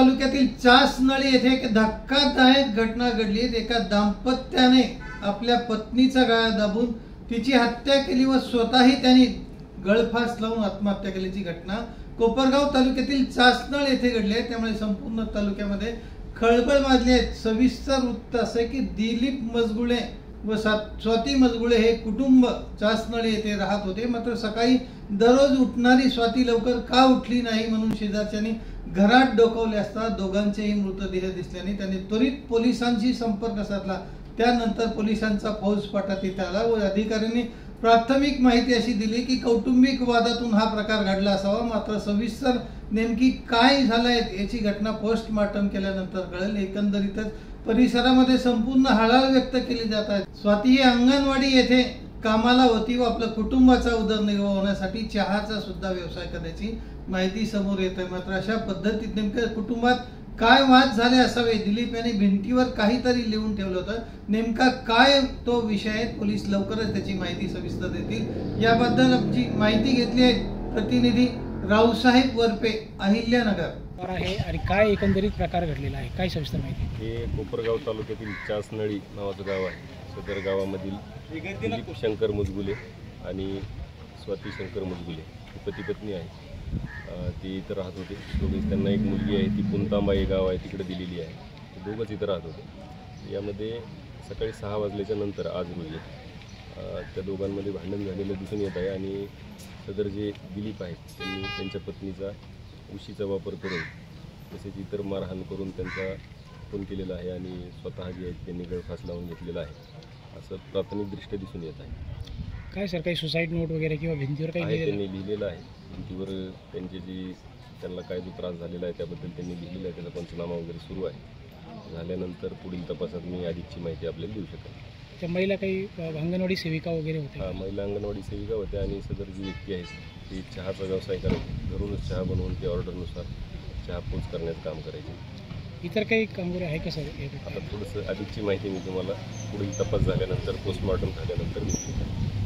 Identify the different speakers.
Speaker 1: तालुक्यातील चासनळी येथे एक धक्कादायक घटना घडली। एका दाम्पत्याने आपल्या पत्नीचा गळा दाबून तिची हत्या केली व स्वतःही त्यांनी गळफास लावून आत्महत्या केल्याची घटना कोपरगाव तालुक्यातील चासनळ येथे घडली आहे। त्यामुळे संपूर्ण तालुक्यामध्ये खळबळ माजली आहे। सविस्तर वृत्त असं आहे की दिलीप मजगुळे व स्वाती मजगुळे हे कुटुंब चासनळी येथे राहत होते। मात्र सकाळी दररोज उठणारी स्वाती लवकर का उठली नाही म्हणून शेजारच्यांनी घरात डोकावले असता दोघांचेही मृतदेह दिसल्याने त्यांनी त्वरित पोलिसांशी संपर्क साधला। त्यानंतर पोलिसांचा फौजफाटा तिथे आला व अधिकाऱ्यांनी प्राथमिक माहिती अशी दिली की कौटुंबिक वादातून हा प्रकार घडला असावा। मात्र सविस्तर नेमकी काय झालंय याची घटना पोस्टमार्टम केल्यानंतर कळेल। एकंदरीतच परिसरामध्ये संपूर्ण हळहळ व्यक्त केली जात आहे। स्वाती ही अंगणवाडी येथे कामाला होती व आपल्या कुटुंबाचा उदरनिर्वाह होण्यासाठी चहाचा सुद्धा व्यवसाय करण्याची माहिती समोर येत आहे। मात्र अशा पद्धतीत नेमक्या कुटुंबात काय वाद झाले असावे, दिलीप यांनी भिंतीवर काहीतरी लिहून ठेवलं होतं, नेमका काय तो विषय आहे, पोलीस लवकरच त्याची माहिती सविस्तर देतील। याबद्दल आमची माहिती घेतली आहे प्रतिनिधी रावसाहेब वरपे, अहिल्यानगर
Speaker 2: आहे आणि काय एकंदरीत प्रकार घडलेला आहे, काय सविस्तर माहिती?
Speaker 3: हे कोपरगाव तालुक्यातील चासनळी नावाचं गाव आहे। सदर गावामधील दिलीप शंकर मुजगुले आणि स्वाती शंकर मुजगुले पती पत्नी आहे। ती इथं राहत होते दोघेच। त्यांना एक मुलगी आहे, ती पुंतांबा हे गाव आहे तिकडे दिलेली आहे। ते दोघंच इथं राहत होते। यामध्ये सकाळी 6 वाजल्याच्या नंतर आज रोजी त्या दोघांमध्ये भांडण झालेलं दिसून येत आहे आणि सदर जे दिलीप आहेत त्यांनी त्यांच्या पत्नीचा उशीचा वापर करून तसेच इतर मारहाण करून त्यांचा खून केलेला आहे आणि स्वतः जे आहेत त्यांनी गळफास लावून घेतलेला आहे असं प्राथमिकदृष्ट्या दिसून येत आहे।
Speaker 2: काय सर, काही सुसाईड नोट वगैरे किंवा भिंतीवर काही
Speaker 3: त्यांनी लिहिलेलं आहे? भिंतीवर त्यांची त्यांना काय जो त्रास झालेला आहे त्याबद्दल त्यांनी लिहिलेलं आहे। त्याचा पंचनामा वगैरे सुरू आहे। झाल्यानंतर पुढील तपासात मी अधिकची माहिती आपल्याला देऊ शकेन।
Speaker 2: त्या महिला काही अंगणवाडी सेविका वगैरे होत्या?
Speaker 3: महिला अंगणवाडी सेविका होत्या आणि सदर जी व्यक्ती आहे ती चहाचा व्यवसाय करायची, घरूनच चहा बनवून ते ऑर्डरनुसार चहा पोच करण्याचं काम करायचे।
Speaker 2: इतर काही कामगिरी आहे का सर?
Speaker 3: आता थोडंसं अधिकची माहिती मी तुम्हाला पुढील तपास झाल्यानंतर पोस्टमॉर्टम झाल्यानंतर देऊ शकेन।